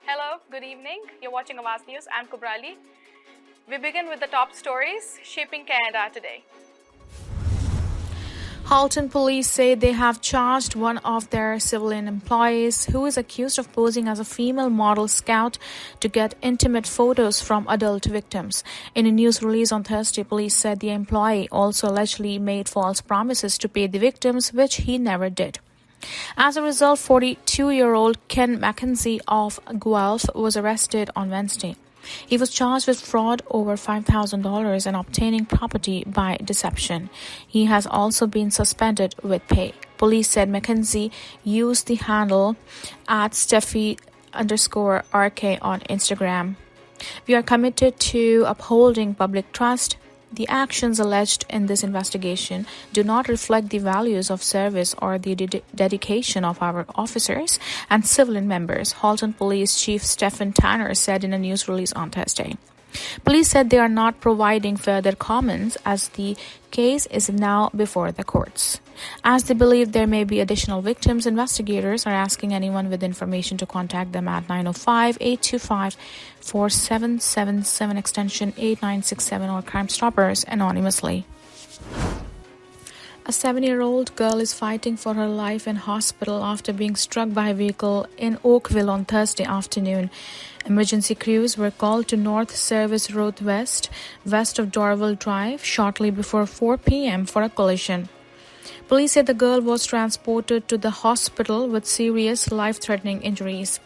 Hello, good evening. You're watching Awaz News. I'm Kubrali. We begin with the top stories shaping Canada today. Halton police say they have charged one of their civilian employees who is accused of posing as a female model scout to get intimate photos from adult victims. In a news release on Thursday, police said the employee also allegedly made false promises to pay the victims, which he never did. As a result, 42-year-old Ken Mackenzie of Guelph was arrested on Wednesday. He was charged with fraud over $5,000 and obtaining property by deception. He has also been suspended with pay. Police said Mackenzie used the handle at Steffi_RK on Instagram. We are committed to upholding public trust. The actions alleged in this investigation do not reflect the values of service or the dedication of our officers and civilian members, Halton Police Chief Stephen Tanner said in a news release on Thursday. Police said they are not providing further comments as the case is now before the courts. As they believe there may be additional victims, investigators are asking anyone with information to contact them at 905-825-4777 extension 8967 or Crime Stoppers anonymously. A 7-year-old girl is fighting for her life in hospital after being struck by a vehicle in Oakville on Thursday afternoon. Emergency crews were called to North Service Road west of Dorville Drive shortly before 4 p.m. for a collision. Police said the girl was transported to the hospital with serious life-threatening injuries.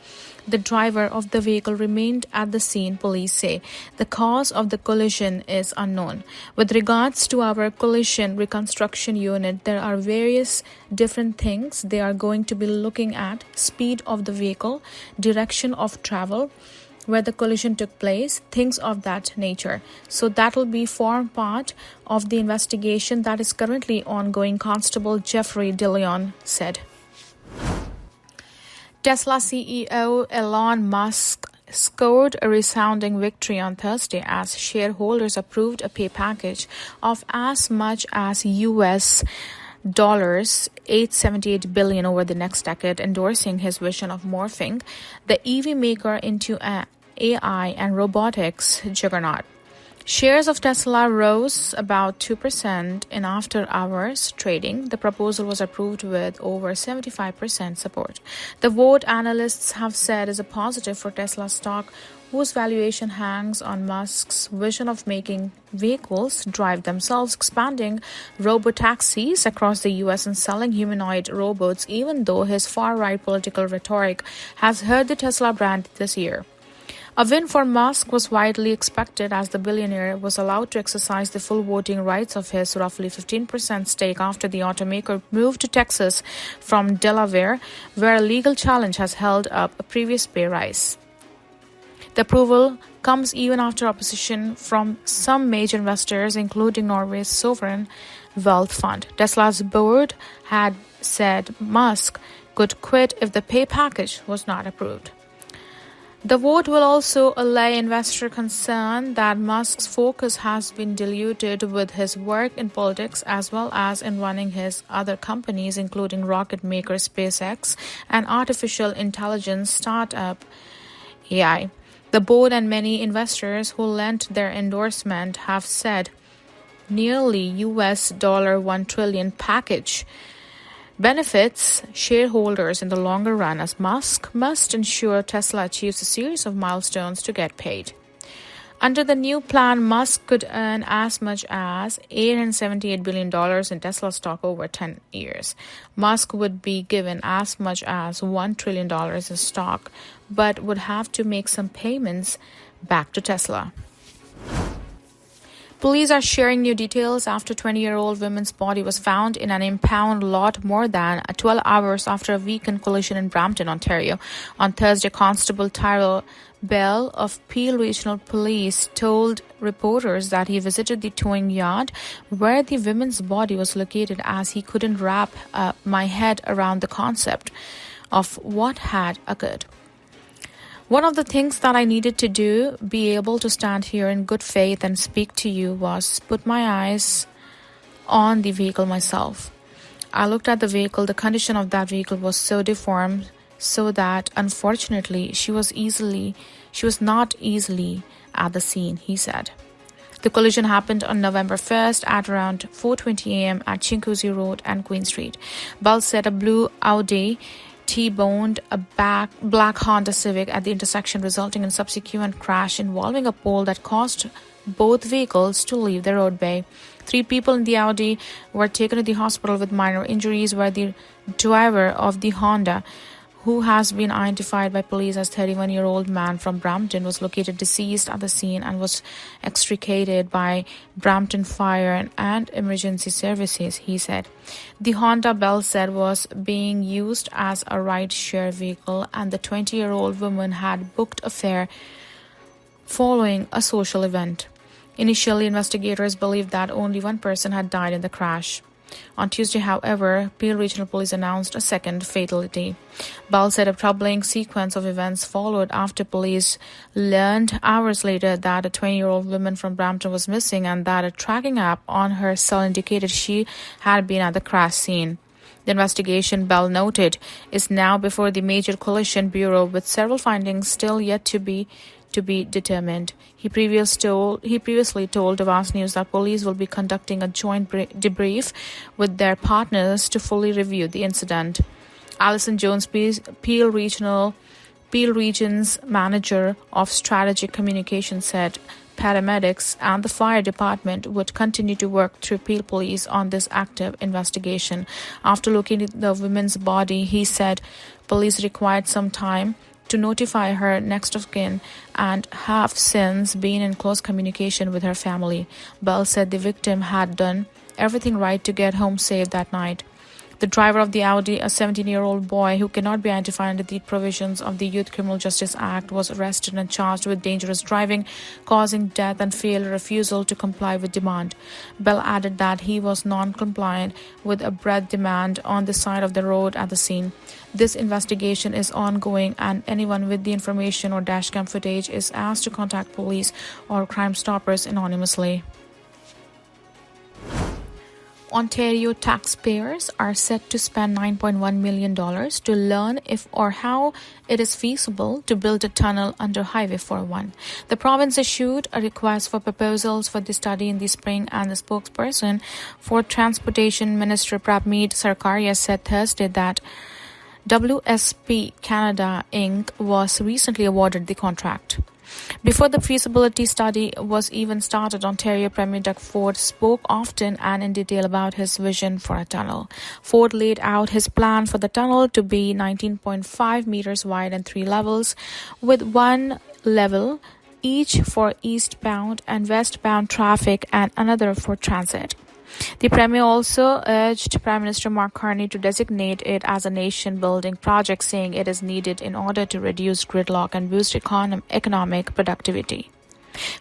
The driver of the vehicle remained at the scene, police say. The cause of the collision is unknown. With regards to our collision reconstruction unit, there are various different things they are going to be looking at: speed of the vehicle, direction of travel, where the collision took place, things of that nature. So that will form part of the investigation that is currently ongoing, Constable Jeffrey DeLeon said. Tesla CEO Elon Musk scored a resounding victory on Thursday as shareholders approved a pay package of as much as US $878 billion over the next decade, endorsing his vision of morphing the EV maker into an AI and robotics juggernaut. Shares of Tesla rose about 2% in after-hours trading. The proposal was approved with over 75% support. The vote, analysts have said, is a positive for Tesla stock, whose valuation hangs on Musk's vision of making vehicles drive themselves, expanding robotaxis across the U.S. and selling humanoid robots, even though his far-right political rhetoric has hurt the Tesla brand this year. A win for Musk was widely expected as the billionaire was allowed to exercise the full voting rights of his roughly 15% stake after the automaker moved to Texas from Delaware, where a legal challenge has held up a previous pay rise. The approval comes even after opposition from some major investors, including Norway's sovereign wealth fund. Tesla's board had said Musk could quit if the pay package was not approved. The vote will also allay investor concern that Musk's focus has been diluted with his work in politics as well as in running his other companies, including rocket maker SpaceX and artificial intelligence startup AI. The board and many investors who lent their endorsement have said nearly US $1 trillion package benefits shareholders in the longer run, as Musk must ensure Tesla achieves a series of milestones to get paid. Under the new plan, Musk could earn as much as $878 billion in Tesla stock over 10 years. Musk would be given as much as $1 trillion in stock, but would have to make some payments back to Tesla. Police are sharing new details after a 20-year-old woman's body was found in an impound lot more than 12 hours after a weekend collision in Brampton, Ontario. On Thursday, Constable Tyrell Bell of Peel Regional Police told reporters that he visited the towing yard where the woman's body was located, as he couldn't wrap my head around the concept of what had occurred. One of the things that I needed to do, be able to stand here in good faith and speak to you, was put my eyes on the vehicle myself. I looked at the vehicle. The condition of that vehicle was so deformed so that unfortunately she was not easily at the scene, he said. The collision happened on November 1st at around 4:20 a.m. at Chinguacousy Road and Queen Street. Bell said a blue Audi T-boned a black Honda Civic at the intersection, resulting in subsequent crash involving a pole that caused both vehicles to leave the roadway. 3 people in the Audi were taken to the hospital with minor injuries, where the driver of the Honda, who has been identified by police as 31-year-old man from Brampton, was located deceased at the scene and was extricated by Brampton Fire and Emergency Services, he said. The Honda, Bell said, was being used as a ride-share vehicle, and the 20-year-old woman had booked a fare following a social event. Initially, investigators believed that only one person had died in the crash. On Tuesday, however, Peel Regional Police announced a second fatality. Bell said a troubling sequence of events followed after police learned hours later that a 20-year-old woman from Brampton was missing and that a tracking app on her cell indicated she had been at the crash scene. The investigation, Bell noted, is now before the Major Collision Bureau, with several findings still yet to be determined. He previously told Awaz News that police will be conducting a joint debrief with their partners to fully review the incident. Alison Jones, Peel Region's Manager of Strategic Communications, said paramedics and the fire department would continue to work through Peel Police on this active investigation. After looking at the woman's body, he said police required some time to notify her next of kin and have since been in close communication with her family. Bell said the victim had done everything right to get home safe that night. The driver of the Audi, a 17-year-old boy who cannot be identified under the provisions of the Youth Criminal Justice Act, was arrested and charged with dangerous driving, causing death and failed refusal to comply with demand. Bell added that he was non-compliant with a breath demand on the side of the road at the scene. This investigation is ongoing, and anyone with the information or dashcam footage is asked to contact police or Crime Stoppers anonymously. Ontario taxpayers are set to spend $9.1 million to learn if or how it is feasible to build a tunnel under Highway 401. The province issued a request for proposals for the study in the spring, and the spokesperson for Transportation Minister Prabmeet Sarkaria said Thursday that WSP Canada Inc. was recently awarded the contract. Before the feasibility study was even started, Ontario Premier Doug Ford spoke often and in detail about his vision for a tunnel. Ford laid out his plan for the tunnel to be 19.5 meters wide and 3 levels, with 1 level each for eastbound and westbound traffic and another for transit. The Premier also urged Prime Minister Mark Carney to designate it as a nation-building project, saying it is needed in order to reduce gridlock and boost economic productivity.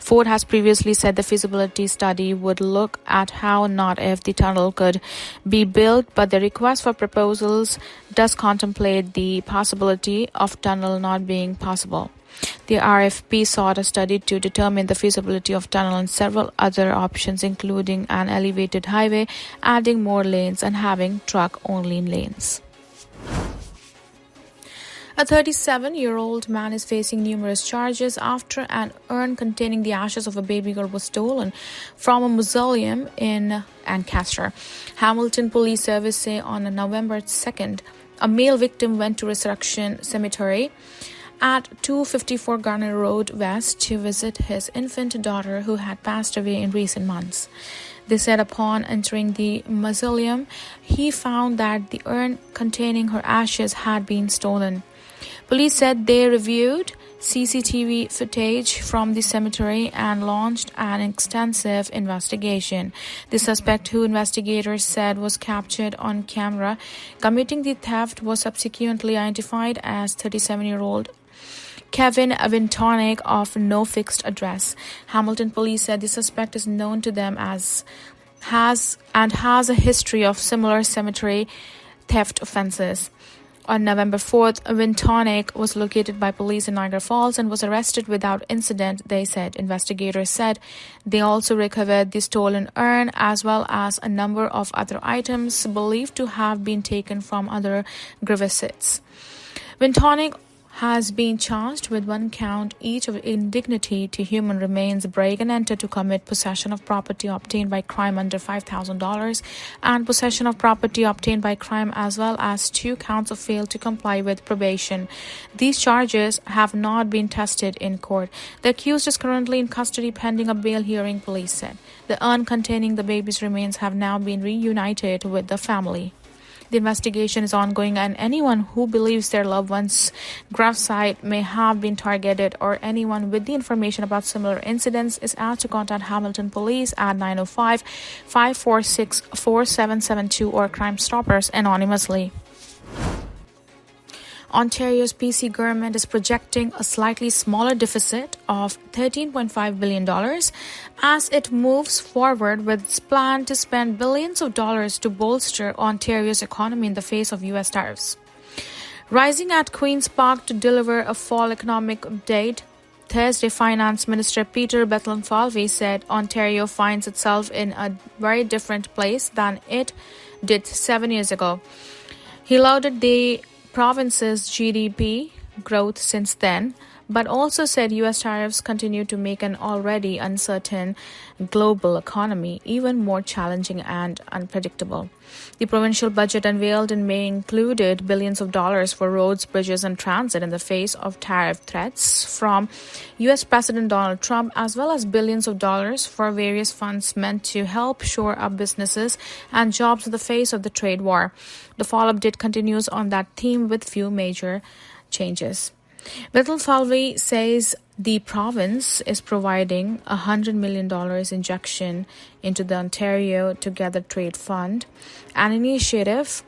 Ford has previously said the feasibility study would look at how, not if, the tunnel could be built, but the request for proposals does contemplate the possibility of tunnel not being possible. The RFP sought a study to determine the feasibility of tunnel and several other options, including an elevated highway, adding more lanes, and having truck-only lanes. A 37-year-old man is facing numerous charges after an urn containing the ashes of a baby girl was stolen from a mausoleum in Ancaster. Hamilton Police Service say on November 2nd, a male victim went to Resurrection Cemetery at 254 Garner Road West to visit his infant daughter who had passed away in recent months. They said upon entering the mausoleum, he found that the urn containing her ashes had been stolen. Police said they reviewed CCTV footage from the cemetery and launched an extensive investigation. The suspect, who investigators said was captured on camera committing the theft, was subsequently identified as 37-year-old Kevin Avintonic of no fixed address. Hamilton police said the suspect is known to them as has a history of similar cemetery theft offenses. On November 4th, Avintonic was located by police in Niagara Falls and was arrested without incident, they said. Investigators said they also recovered the stolen urn as well as a number of other items believed to have been taken from other grave sites. Wintonic has been charged with 1 count each of indignity to human remains, break and enter to commit possession of property obtained by crime under $5,000 and possession of property obtained by crime, as well as 2 counts of fail to comply with probation. These charges have not been tested in court. The accused is currently in custody pending a bail hearing, police said. The urn containing the baby's remains have now been reunited with the family. The investigation is ongoing, and anyone who believes their loved one's gravesite may have been targeted or anyone with the information about similar incidents is asked to contact Hamilton Police at 905-546-4772 or Crime Stoppers anonymously. Ontario's PC government is projecting a slightly smaller deficit of $13.5 billion as it moves forward with its plan to spend billions of dollars to bolster Ontario's economy in the face of U.S. tariffs. Rising at Queen's Park to deliver a fall economic update, Thursday, Finance Minister Peter Bethlenfalvy said Ontario finds itself in a very different place than it did 7 years ago. He lauded the province's GDP growth since then, but also said U.S. tariffs continue to make an already uncertain global economy even more challenging and unpredictable. The provincial budget unveiled in May included billions of dollars for roads, bridges, and transit in the face of tariff threats from U.S. President Donald Trump, as well as billions of dollars for various funds meant to help shore up businesses and jobs in the face of the trade war. The fall update continues on that theme with few major changes. Bethlenfalvy says the province is providing a $100 million injection into the Ontario Together Trade Fund, an initiative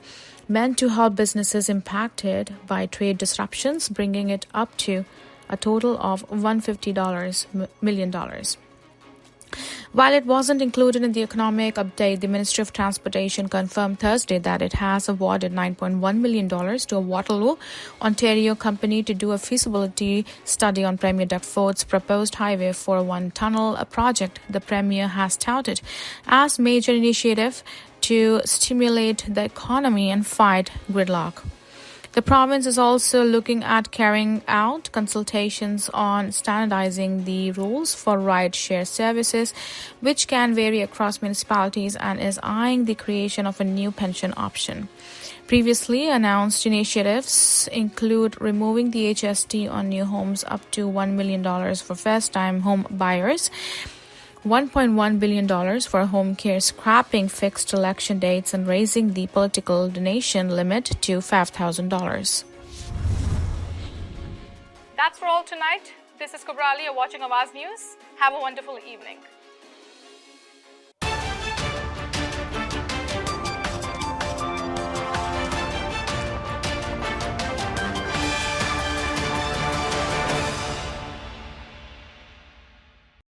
meant to help businesses impacted by trade disruptions, bringing it up to a total of $150 million. While it wasn't included in the economic update, the Ministry of Transportation confirmed Thursday that it has awarded $9.1 million to a Waterloo, Ontario company to do a feasibility study on Premier Doug Ford's proposed Highway 401 tunnel, a project the Premier has touted as major initiative to stimulate the economy and fight gridlock. The province is also looking at carrying out consultations on standardizing the rules for ride-share services, which can vary across municipalities, and is eyeing the creation of a new pension option. Previously announced initiatives include removing the HST on new homes up to $1 million for first-time home buyers, $1.1 billion for home care, scrapping fixed election dates, and raising the political donation limit to $5,000. That's for all tonight. This is Kubrali. You're watching Awaz News. Have a wonderful evening.